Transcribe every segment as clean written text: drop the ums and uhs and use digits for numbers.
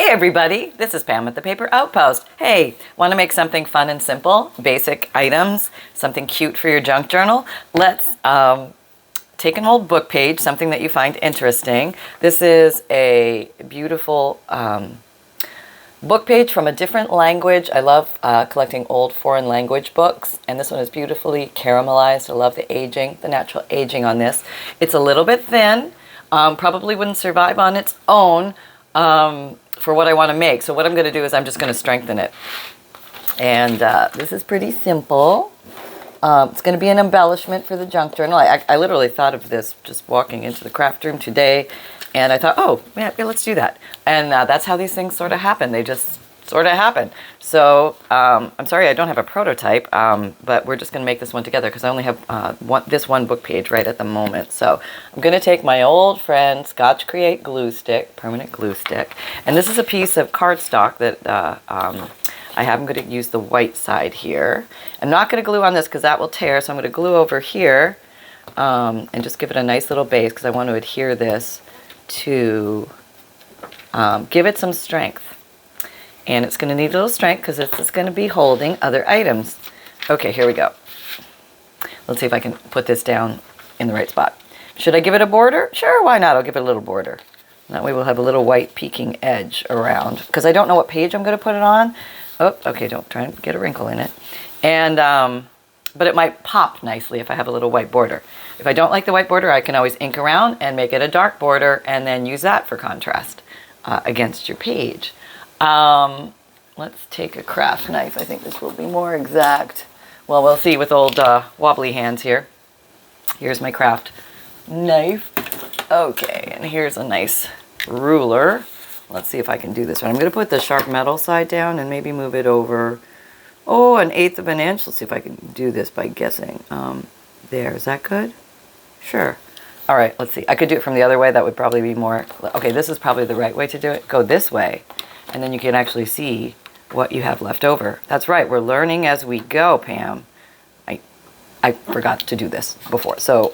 Hey everybody, this is Pam at the Paper Outpost. Hey, want to make something fun and simple? Basic items, something cute for your junk journal? Let's take an old book page, something that you find interesting. This is a beautiful book page from a different language. I love collecting old foreign language books, and this one is beautifully caramelized. I love the aging, the natural aging on this. It's a little bit thin, probably wouldn't survive on its own for what I want to make. So what I'm going to do is I'm just going to strengthen it. And this is pretty simple. It's going to be an embellishment for the junk journal. I literally thought of this just walking into the craft room today, and I thought, oh, yeah, let's do that. And that's how these things sort of happen. They just sort of happen. So I'm sorry I don't have a prototype, but we're just going to make this one together because I only have this one book page right at the moment. So I'm going to take my old friend Scotch Create glue stick, permanent glue stick, and this is a piece of cardstock that I have. I'm going to use the white side here. I'm not going to glue on this because that will tear, so I'm going to glue over here and just give it a nice little base because I want to adhere this to give it some strength. And it's going to need a little strength because this is going to be holding other items. Okay, here we go. Let's see if I can put this down in the right spot. Should I give it a border? Sure, why not? I'll give it a little border. That way we'll have a little white peeking edge around because I don't know what page I'm going to put it on. Oh, okay, don't try and get a wrinkle in it. And, but it might pop nicely if I have a little white border. If I don't like the white border, I can always ink around and make it a dark border and then use that for contrast against your page. Let's take a craft knife. I think this will be more exact. Well, we'll see with old wobbly hands here. Here's my craft knife. Okay, and here's a nice ruler. Let's see if I can do this one. I'm going to put the sharp metal side down and maybe move it over, oh, 1/8 of an inch. Let's see if I can do this by guessing. There, is that good? Sure. All right, let's see. I could do it from the other way. That would probably be more, okay, this is probably the right way to do it. Go this way, and then you can actually see what you have left over. That's right, we're learning as we go, Pam. I forgot to do this before. So,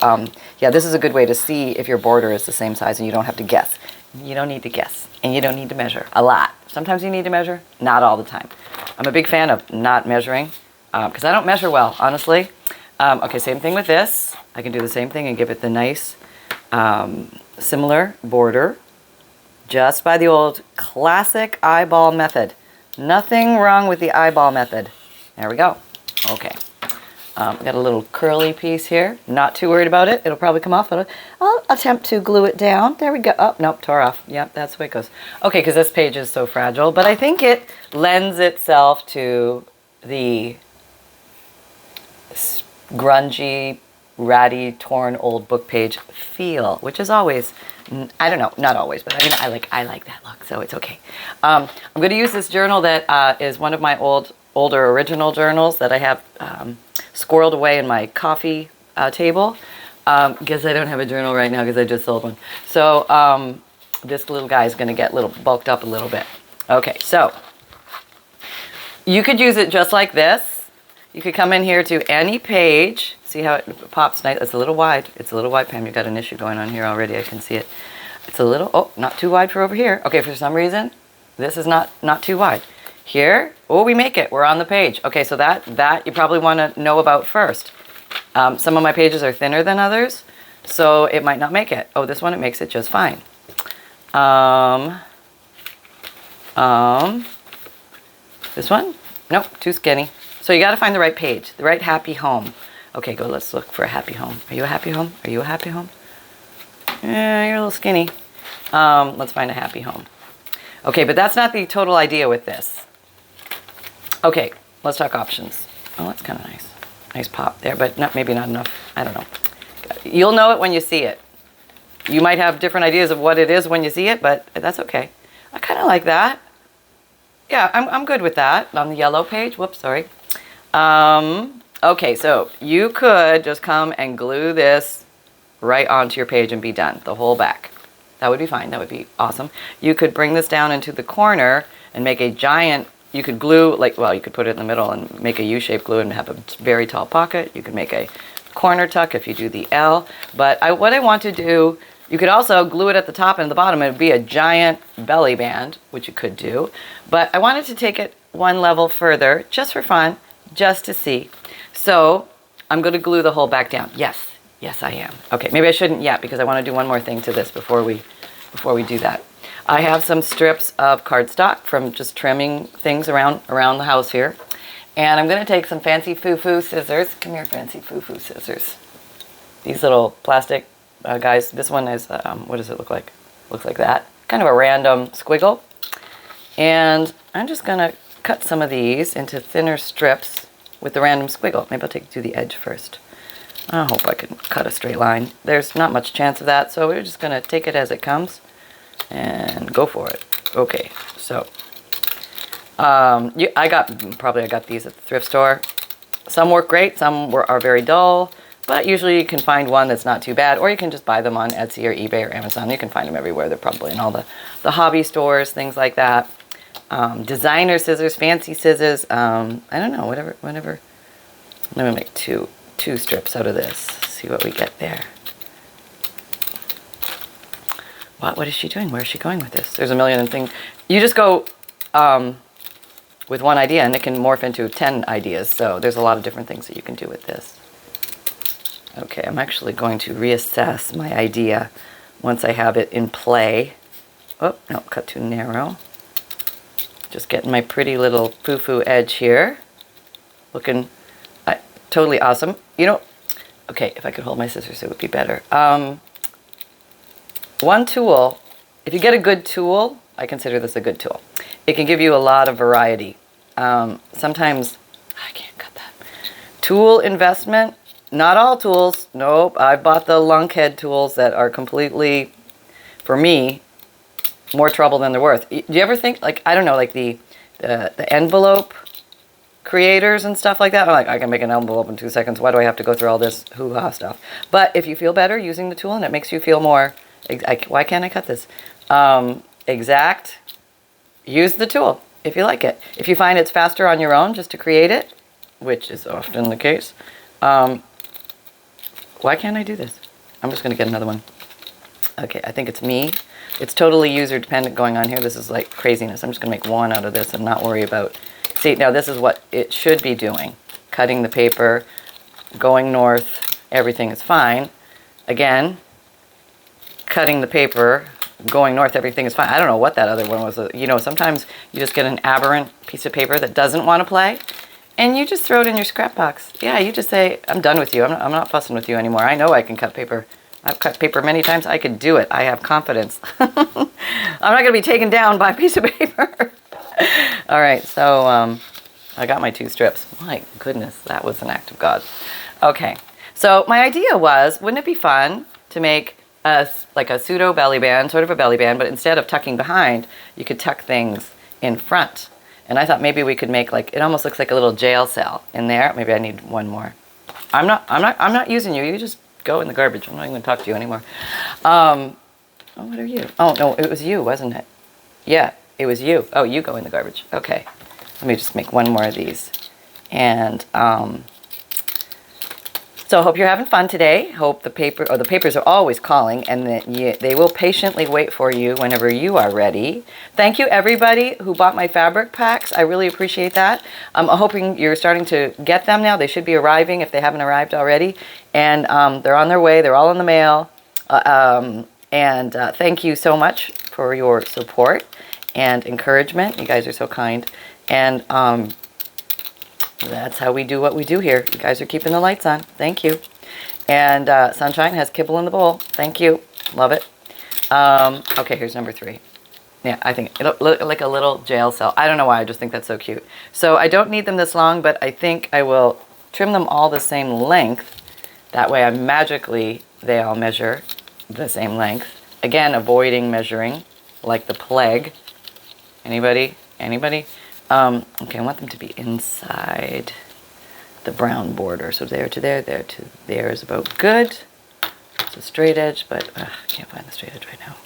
yeah, this is a good way to see if your border is the same size and you don't have to guess. You don't need to guess, and you don't need to measure a lot. Sometimes you need to measure, not all the time. I'm a big fan of not measuring because I don't measure well, honestly. Okay, same thing with this. I can do the same thing and give it the nice, similar border just by the old classic eyeball method. Nothing wrong with the eyeball method. There we go. Okay. Got a little curly piece here. Not too worried about it. It'll probably come off, but I'll attempt to glue it down. There we go. Oh, nope, tore off. Yep, that's the way it goes. Okay, because this page is so fragile, but I think it lends itself to the grungy, ratty, torn old book page feel, which is always, I don't know, not always, but I mean, I like that look, so it's okay. I'm going to use this journal that is one of my older original journals that I have squirreled away in my coffee table because I don't have a journal right now because I just sold one. So this little guy is going to get bulked up a little bit. Okay, so you could use it just like this. You could come in here to any page. See how it pops nice? It's a little wide. It's a little wide, Pam. You've got an issue going on here already. I can see it. It's a little, oh, not too wide for over here. Okay, for some reason, this is not too wide. Here, oh, we make it. We're on the page. Okay, so that you probably want to know about first. Some of my pages are thinner than others, so it might not make it. Oh, this one, it makes it just fine. This one? Nope, too skinny. So you got to find the right page, the right happy home. Okay, go, let's look for a happy home. Are you a happy home? Are you a happy home? Yeah, you're a little skinny. Let's find a happy home. Okay, but that's not the total idea with this. Okay, let's talk options. Oh, that's kind of nice. Nice pop there, but maybe not enough. I don't know. You'll know it when you see it. You might have different ideas of what it is when you see it, but that's okay. I kind of like that. Yeah, I'm good with that on the yellow page. Whoops, sorry. Okay, so you could just come and glue this right onto your page and be done, the whole back. That would be fine. That would be awesome. You could bring this down into the corner and make a giant, you could glue, you could put it in the middle and make a U-shaped glue and have a very tall pocket. You could make a corner tuck if you do the L. But what I want to do You could also glue it at the top and the bottom. It would be a giant belly band, which you could do. But I wanted to take it one level further, just for fun, just to see. So I'm going to glue the whole back down. Yes, yes I am. Okay, maybe I shouldn't yet because I want to do one more thing to this before we do that. I have some strips of cardstock from just trimming things around the house here. And I'm going to take some fancy foo-foo scissors. Come here, fancy foo-foo scissors. These little plastic guys. This one is, what does it look like? Looks like that. Kind of a random squiggle. And I'm just going to cut some of these into thinner strips with the random squiggle. Maybe I'll take it to the edge first. I hope I can cut a straight line. There's not much chance of that, so we're just going to take it as it comes and go for it. Okay, so I got these at the thrift store. Some work great, some are very dull, but usually you can find one that's not too bad, or you can just buy them on Etsy or eBay or Amazon. You can find them everywhere. They're probably in all the hobby stores, things like that. Designer scissors, fancy scissors, I don't know, whatever. Let me make two strips out of this. See what we get there. What is she doing? Where is she going with this? There's a million things. You just go with one idea and it can morph into 10 ideas. So there's a lot of different things that you can do with this. Okay, I'm actually going to reassess my idea once I have it in play. Oh, no, cut too narrow. Just getting my pretty little foo-foo edge here. Looking totally awesome. You know, okay, if I could hold my scissors, it would be better. One tool, if you get a good tool, I consider this a good tool. It can give you a lot of variety. Sometimes, I can't cut that. Tool investment, not all tools. Nope, I've bought the lunkhead tools that are completely, for me, more trouble than they're worth. Do you ever think, like, I don't know, like the envelope creators and stuff like that? I'm like, I can make an envelope in 2 seconds. Why do I have to go through all this hoo-ha stuff? But if you feel better using the tool and it makes you feel more, why can't I cut this? Exact, use the tool if you like it. If you find it's faster on your own just to create it, which is often the case, why can't I do this? I'm just going to get another one. Okay, I think it's me. It's totally user dependent going on here. This is like craziness. I'm just going to make one out of this and not worry about... See, now this is what it should be doing. Cutting the paper, going north, everything is fine. Again, cutting the paper, going north, everything is fine. I don't know what that other one was. You know, sometimes you just get an aberrant piece of paper that doesn't want to play, and you just throw it in your scrap box. Yeah, you just say, I'm done with you. I'm not fussing with you anymore. I know I can cut paper. I've cut paper many times. I could do it. I have confidence. I'm not going to be taken down by a piece of paper. All right, so I got my 2 strips. My goodness, that was an act of God. Okay, so my idea was, wouldn't it be fun to make like a pseudo belly band, sort of a belly band, but instead of tucking behind, you could tuck things in front. And I thought maybe we could make like, it almost looks like a little jail cell in there. Maybe I need one more. I'm not using you. You just go in the garbage. I'm not even going to talk to you anymore. Oh, what are you? Oh, no, it was you, wasn't it? Yeah, it was you. Oh, you go in the garbage. Okay. Let me just make one more of these. And so I hope you're having fun today. Hope the papers are always calling, and that they will patiently wait for you whenever you are ready. Thank you, everybody who bought my fabric packs. I really appreciate that. I'm hoping you're starting to get them now. They should be arriving if they haven't arrived already. And they're on their way. They're all in the mail. Thank you so much for your support and encouragement. You guys are so kind. And that's how we do what we do here. You guys are keeping the lights on. Thank you. And Sunshine has kibble in the bowl. Thank you. Love it. Okay, here's number 3. Yeah, I think it'll look like a little jail cell. I don't know why. I just think that's so cute. So I don't need them this long, but I think I will trim them all the same length. That way they all measure the same length. Again, avoiding measuring like the plague. Anybody? Anybody? Okay, I want them to be inside the brown border. So there to there to there is about good. It's a straight edge, but I can't find the straight edge right now.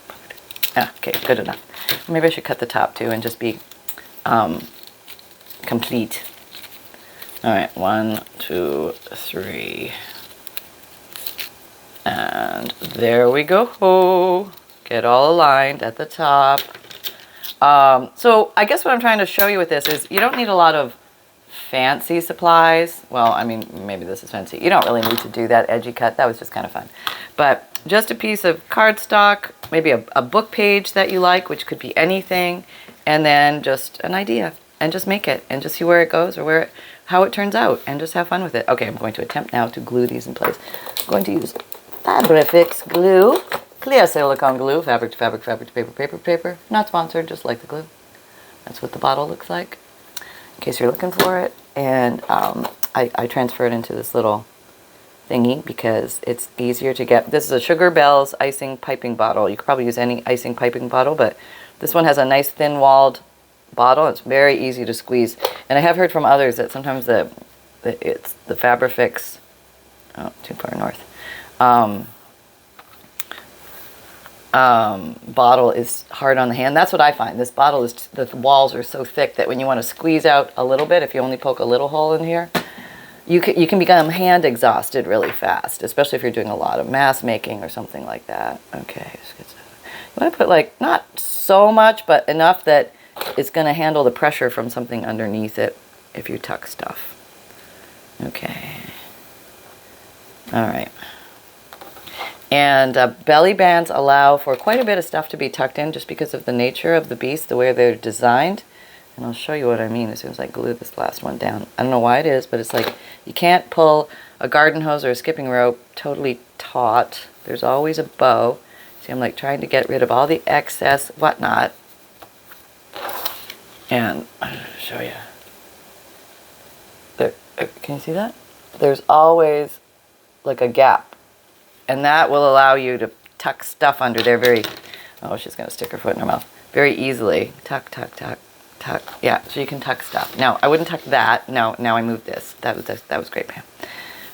Okay, good enough. Maybe I should cut the top too and just be complete. All right, 1, 2, 3. And And there we go. Get all aligned at the top. So I guess what I'm trying to show you with this is you don't need a lot of fancy supplies. Well, I mean, maybe this is fancy. You don't really need to do that edgy cut. That was just kind of fun. But just a piece of cardstock, maybe a book page that you like, which could be anything, and then just an idea, and just make it, and just see where it goes or how it turns out, and just have fun with it. Okay, I'm going to attempt now to glue these in place. I'm going to use Fabric glue, clear silicone glue, fabric to fabric, fabric to paper, paper to paper. Not sponsored, just like the glue. That's what the bottle looks like, in case you're looking for it. And I transfer it into this little thingy because it's easier to get. This is a Sugar Bells icing piping bottle. You could probably use any icing piping bottle, but this one has a nice thin-walled bottle. It's very easy to squeeze. And I have heard from others that sometimes the Fabrifix, oh, too far north, bottle is hard on the hand. That's what I find. This bottle is, the walls are so thick that when you want to squeeze out a little bit, if you only poke a little hole in here, you can become hand exhausted really fast, especially if you're doing a lot of mass making or something like that. Okay, you want to put like not so much, but enough that it's going to handle the pressure from something underneath it if you tuck stuff. Okay. All right. And belly bands allow for quite a bit of stuff to be tucked in just because of the nature of the beast, the way they're designed. And I'll show you what I mean as soon as I glue this last one down. I don't know why it is, but it's like you can't pull a garden hose or a skipping rope totally taut. There's always a bow. See, I'm like trying to get rid of all the excess whatnot. And I'll show you. There, can you see that? There's always like a gap. And that will allow you to tuck stuff under there very, oh, she's going to stick her foot in her mouth, very easily. Tuck, tuck, tuck. Tuck. Yeah, so you can tuck stuff. Now, I wouldn't tuck that. Now I moved this. That was great, Pam.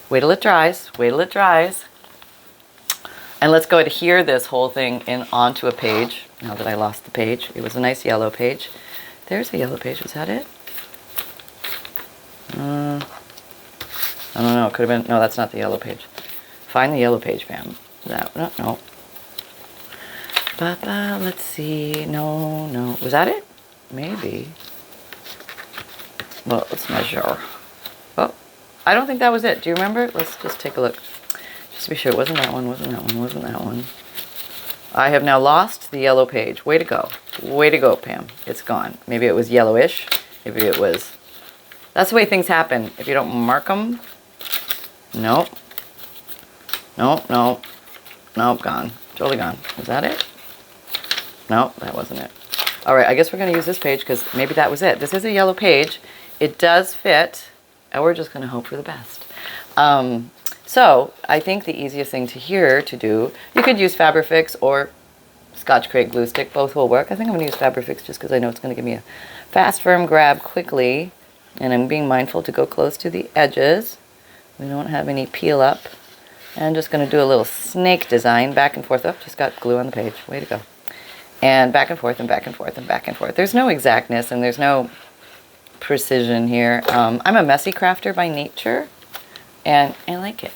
Wait till it dries. Wait till it dries. And let's go adhere this whole thing in onto a page. Now that I lost the page. It was a nice yellow page. There's a yellow page. Was that it? I don't know. It could have been. No, that's not the yellow page. Find the yellow page, Pam. That, no. Let's see. No. Was that it? Maybe. Well, let's measure. Oh, I don't think that was it. Do you remember? Let's just take a look. Just to be sure. It wasn't that one, wasn't that one, wasn't that one. I have now lost the yellow page. Way to go. Way to go, Pam. It's gone. Maybe it was yellowish. Maybe it was... That's the way things happen. If you don't mark them... Nope. Nope, gone. Totally gone. Was that it? Nope, that wasn't it. All right, I guess we're going to use this page because maybe that was it. This is a yellow page. It does fit, and we're just going to hope for the best. So I think the easiest thing to do, you could use Fabrifix or Scotch Crate glue stick. Both will work. I think I'm going to use Fabrifix just because I know it's going to give me a fast, firm grab quickly, and I'm being mindful to go close to the edges. We don't have any peel up. And I'm just going to do a little snake design back and forth. Oh, just got glue on the page. Way to go. And back and forth and back and forth and back and forth. There's no exactness and there's no precision here. I'm a messy crafter by nature, and I like it.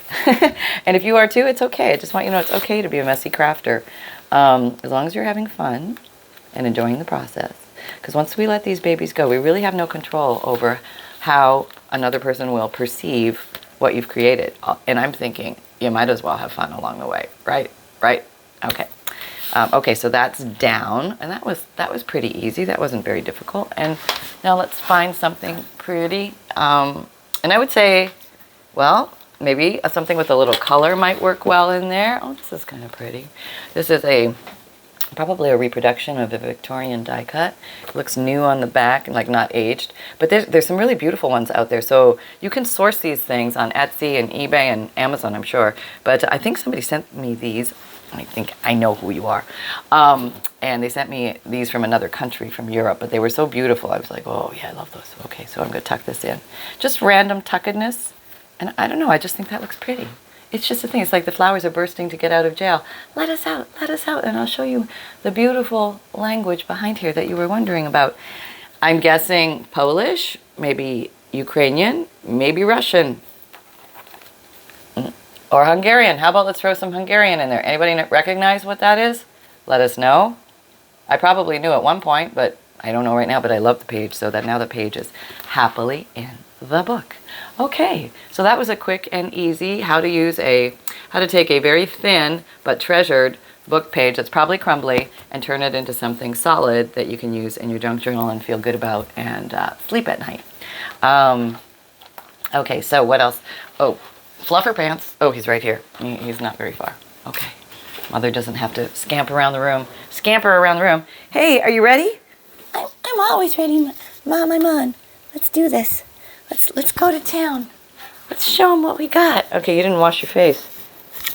And if you are too, it's okay. I just want you to know it's okay to be a messy crafter, as long as you're having fun and enjoying the process. Because once we let these babies go, we really have no control over how another person will perceive what you've created. And I'm thinking, you might as well have fun along the way, right? Right? Okay. Okay, so that's down, and that was pretty easy. That wasn't very difficult. And now let's find something pretty. And I would say, well, maybe something with a little color might work well in there. Oh, this is kind of pretty. This is probably a reproduction of a Victorian die cut. It looks new on the back and like not aged. But there's some really beautiful ones out there. So you can source these things on Etsy and eBay and Amazon, I'm sure. But I think somebody sent me these. I think I know who you are. And they sent me these from another country, from Europe, but they were so beautiful. I was like, oh yeah, I love those. Okay, so I'm gonna tuck this in. Just random tuckedness. And I don't know, I just think that looks pretty. It's just a thing, it's like the flowers are bursting to get out of jail. Let us out, and I'll show you the beautiful language behind here that you were wondering about. I'm guessing Polish, maybe Ukrainian, maybe Russian. Or Hungarian. How about let's throw some Hungarian in there? Anybody recognize what that is? Let us know. I probably knew at one point, but I don't know right now, but I love the page, so that now the page is happily in the book. Okay, so that was a quick and easy how to take a very thin but treasured book page that's probably crumbly and turn it into something solid that you can use in your junk journal and feel good about and sleep at night. Okay, so what else? Oh, fluffer pants. Oh, he's right here. He's not very far. Okay. Mother doesn't have to scamper around the room. Hey, are you ready? I'm always ready, Mom. I'm on. Let's do this. Let's go to town. Let's show them what we got. Okay, you didn't wash your face.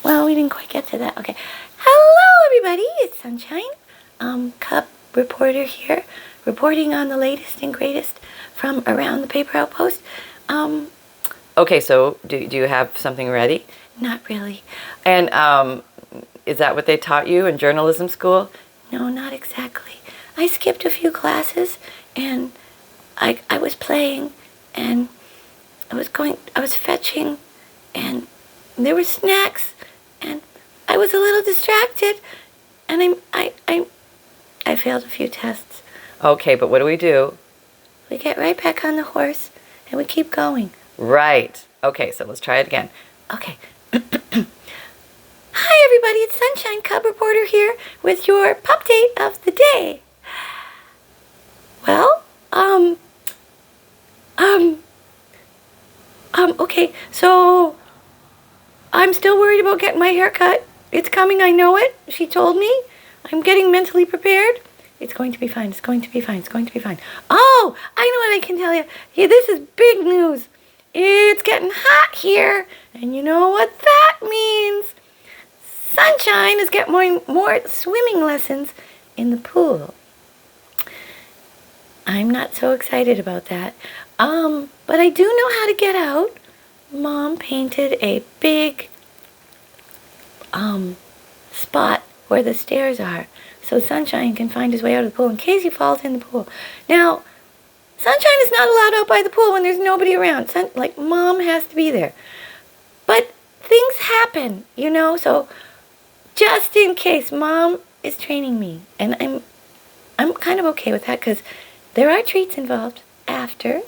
Well, we didn't quite get to that. Okay. Hello, everybody. It's Sunshine. Cub reporter here, reporting on the latest and greatest from around the Paper Outpost. Okay, so do you have something ready? Not really. And is that what they taught you in journalism school? No, not exactly. I skipped a few classes, and I was playing, and I was fetching, and there were snacks, and I was a little distracted, and I failed a few tests. Okay, but what do we do? We get right back on the horse, and we keep going. Right. Okay, so let's try it again. Okay. Hi, everybody. It's Sunshine Cub Reporter here with your pup date of the day. Well, okay, so I'm still worried about getting my hair cut. It's coming, I know it. She told me. I'm getting mentally prepared. It's going to be fine. It's going to be fine. It's going to be fine. Oh, I know what I can tell you. Yeah, this is big news. It's getting hot here, and you know what that means. Sunshine is getting more swimming lessons in the pool. I'm not so excited about that. But I do know how to get out. Mom painted a big spot where the stairs are, so Sunshine can find his way out of the pool in case he falls in the pool. Now, Sunshine is not allowed out by the pool when there's nobody around. Like, Mom has to be there. But things happen, you know, so just in case, Mom is training me, and I'm kind of okay with that because there are treats involved after,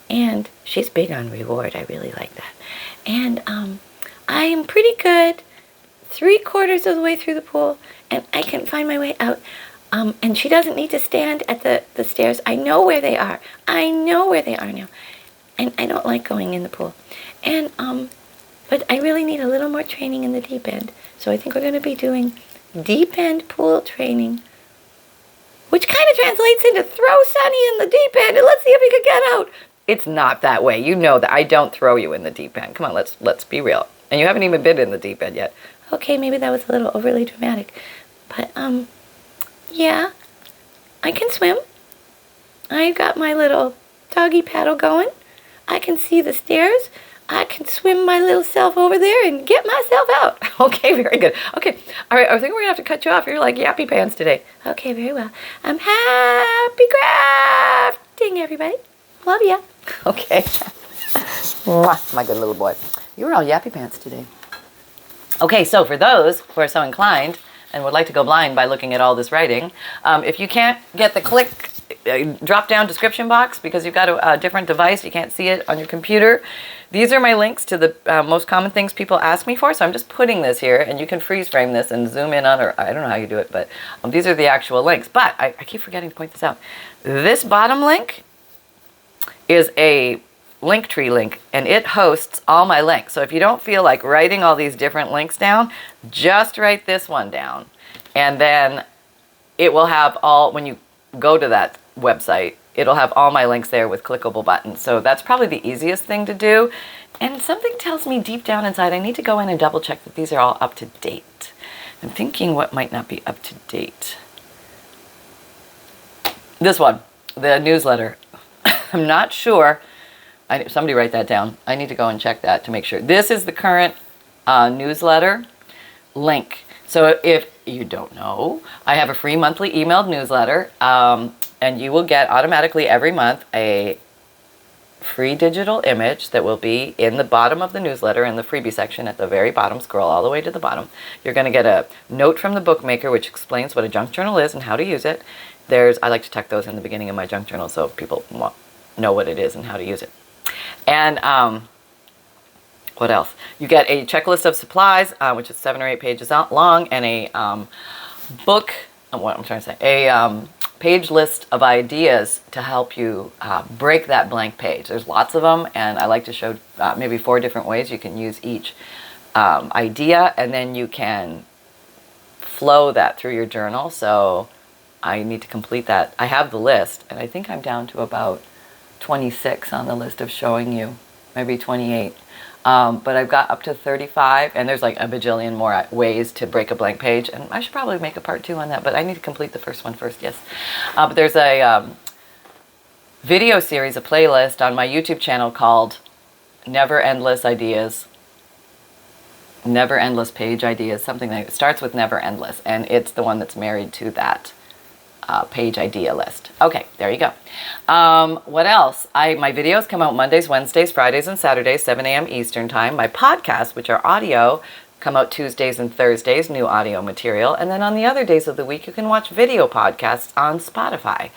and she's big on reward. I really like that. And I am pretty good 3/4 of the way through the pool, and I can find my way out. And she doesn't need to stand at the stairs. I know where they are. I know where they are now. And I don't like going in the pool. And but I really need a little more training in the deep end. So I think we're going to be doing deep end pool training, which kind of translates into throw Sunny in the deep end and let's see if he can get out. It's not that way. You know that I don't throw you in the deep end. Come on, let's be real. And you haven't even been in the deep end yet. Okay, maybe that was a little overly dramatic. But yeah, I can swim. I got my little doggy paddle going. I can see the stairs. I can swim my little self over there and get myself out. Okay, very good. Okay, all right, I think we're going to have to cut you off. You're like yappy pants today. Okay, very well. I'm happy crafting, everybody. Love ya. Okay. Mwah, my good little boy. You were all yappy pants today. Okay, so for those who are so inclined and would like to go blind by looking at all this writing, if you can't get the click drop-down description box because you've got a different device, you can't see it on your computer, these are my links to the most common things people ask me for, so I'm just putting this here, and you can freeze frame this and zoom in on, or I don't know how you do it, but these are the actual links. But I keep forgetting to point this out. This bottom link is a Linktree link, and it hosts all my links. So if you don't feel like writing all these different links down, just write this one down, and then it will have all, when you go to that website, it'll have all my links there with clickable buttons. So that's probably the easiest thing to do. And something tells me deep down inside I need to go in and double check that these are all up to date. I'm thinking what might not be up to date. This one, the newsletter. I'm not sure. Somebody write that down. I need to go and check that to make sure. This is the current newsletter link. So if you don't know, I have a free monthly emailed newsletter, and you will get automatically every month a free digital image that will be in the bottom of the newsletter in the freebie section at the very bottom. Scroll all the way to the bottom. You're going to get a note from the bookmaker which explains what a junk journal is and how to use it. I like to tuck those in the beginning of my junk journal so people know what it is and how to use it. And what else? You get a checklist of supplies, which is 7 or 8 pages long, and a page list of ideas to help you break that blank page. There's lots of them, and I like to show maybe 4 different ways you can use each idea, and then you can flow that through your journal. So I need to complete that. I have the list, and I think I'm down to about 26 on the list of showing you, maybe 28. But I've got up to 35, and there's like a bajillion more ways to break a blank page, and I should probably make a part 2 on that, but I need to complete the first one first, yes. But there's a video series, a playlist on my YouTube channel called Never Endless Ideas, Never Endless Page Ideas, something that starts with Never Endless, and it's the one that's married to that page idea list. Okay, there you go. What else? My videos come out Mondays, Wednesdays, Fridays, and Saturdays, 7 a.m. Eastern Time. My podcasts, which are audio, come out Tuesdays and Thursdays, new audio material. And then on the other days of the week, you can watch video podcasts on Spotify.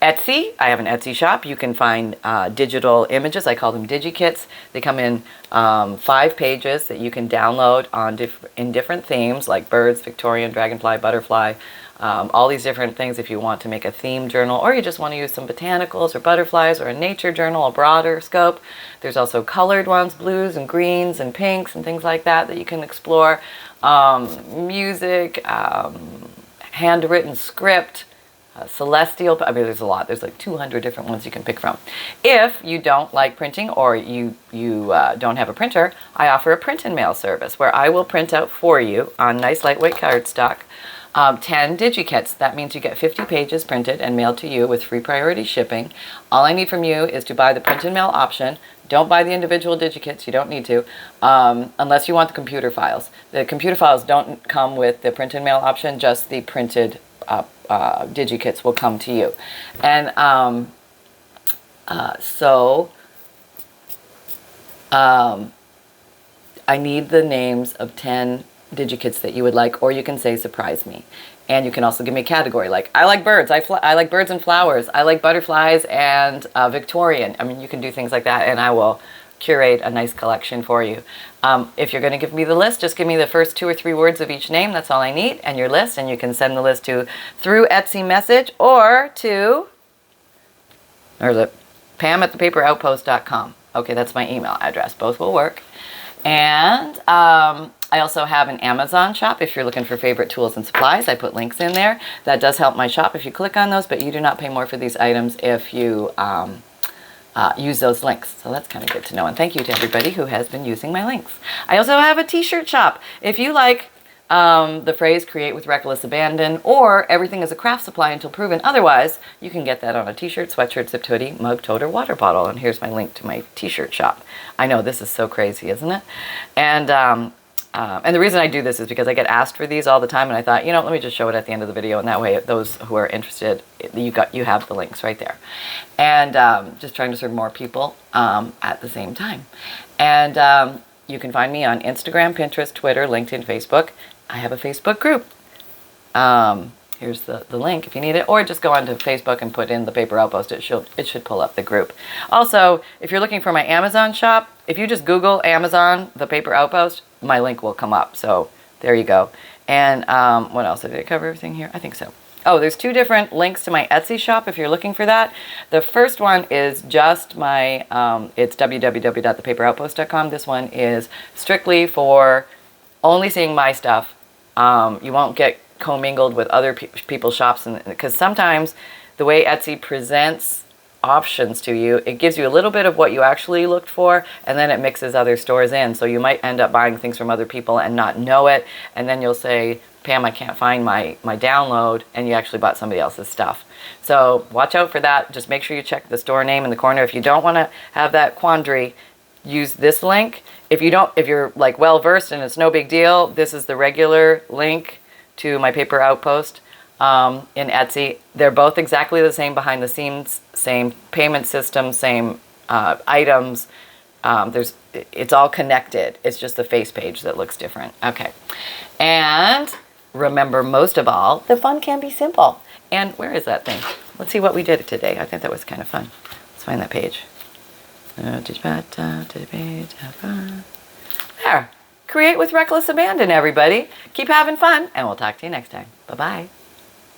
Etsy, I have an Etsy shop. You can find digital images. I call them Digikits. They come in 5 pages that you can download in different themes like birds, Victorian, dragonfly, butterfly, all these different things if you want to make a theme journal, or you just want to use some botanicals or butterflies or a nature journal, a broader scope. There's also colored ones, blues and greens and pinks and things like that you can explore. Music, handwritten script, celestial, there's a lot. There's like 200 different ones you can pick from. If you don't like printing or you don't have a printer, I offer a print and mail service where I will print out for you on nice lightweight cardstock 10 Digikits. That means you get 50 pages printed and mailed to you with free priority shipping. All I need from you is to buy the print and mail option. Don't buy the individual Digikits. You don't need to, unless you want the computer files. The computer files don't come with the print and mail option, just the printed Digikits will come to you. And I need the names of 10 Digikits that you would like, or you can say surprise me. And you can also give me a category like I like birds, I like birds and flowers, I like butterflies and Victorian. You can do things like that, and I will curate a nice collection for you. If you're going to give me the list, just give me the first 2 or 3 words of each name. That's all I need, and your list, and you can send the list through Etsy message or Pam@thepaperoutpost.com. Okay, that's my email address. Both will work. And I also have an Amazon shop if you're looking for favorite tools and supplies. I put links in there. That does help my shop if you click on those, but you do not pay more for these items if you use those links. So that's kind of good to know. And thank you to everybody who has been using my links. I also have a t-shirt shop. If you like the phrase create with reckless abandon or everything is a craft supply until proven otherwise, you can get that on a t-shirt, sweatshirt, zipped hoodie, mug, tote, or water bottle. And here's my link to my t-shirt shop. I know this is so crazy, isn't it? And the reason I do this is because I get asked for these all the time, and I thought, let me just show it at the end of the video, and that way those who are interested, you have the links right there. And just trying to serve more people at the same time. And you can find me on Instagram, Pinterest, Twitter, LinkedIn, Facebook. I have a Facebook group. Here's the link if you need it, or just go onto Facebook and put in the Paper Outpost. It should pull up the group. Also, if you're looking for my Amazon shop, if you just Google Amazon, the Paper Outpost, my link will come up. So there you go. And what else? Did I cover everything here? I think so. Oh, there's 2 different links to my Etsy shop if you're looking for that. The first one is just my, it's www.thepaperoutpost.com. This one is strictly for only seeing my stuff. You won't get commingled with other people's shops, because sometimes the way Etsy presents options to you, it gives you a little bit of what you actually looked for, and then it mixes other stores in. So you might end up buying things from other people and not know it, and then you'll say, Pam, I can't find my download, and you actually bought somebody else's stuff. So watch out for that. Just make sure you check the store name in the corner. If you don't want to have that quandary, use this link. If you're like well versed and it's no big deal, this is the regular link to my Paper Outpost. in Etsy. They're both exactly the same behind the scenes, same payment system, same items. It's all connected. It's just the face page that looks different. Okay. And remember, most of all, the fun can be simple. And where is that thing? Let's see what we did today. I think that was kind of fun. Let's find that page. There. Create with reckless abandon, everybody. Keep having fun, and we'll talk to you next time. Bye-bye.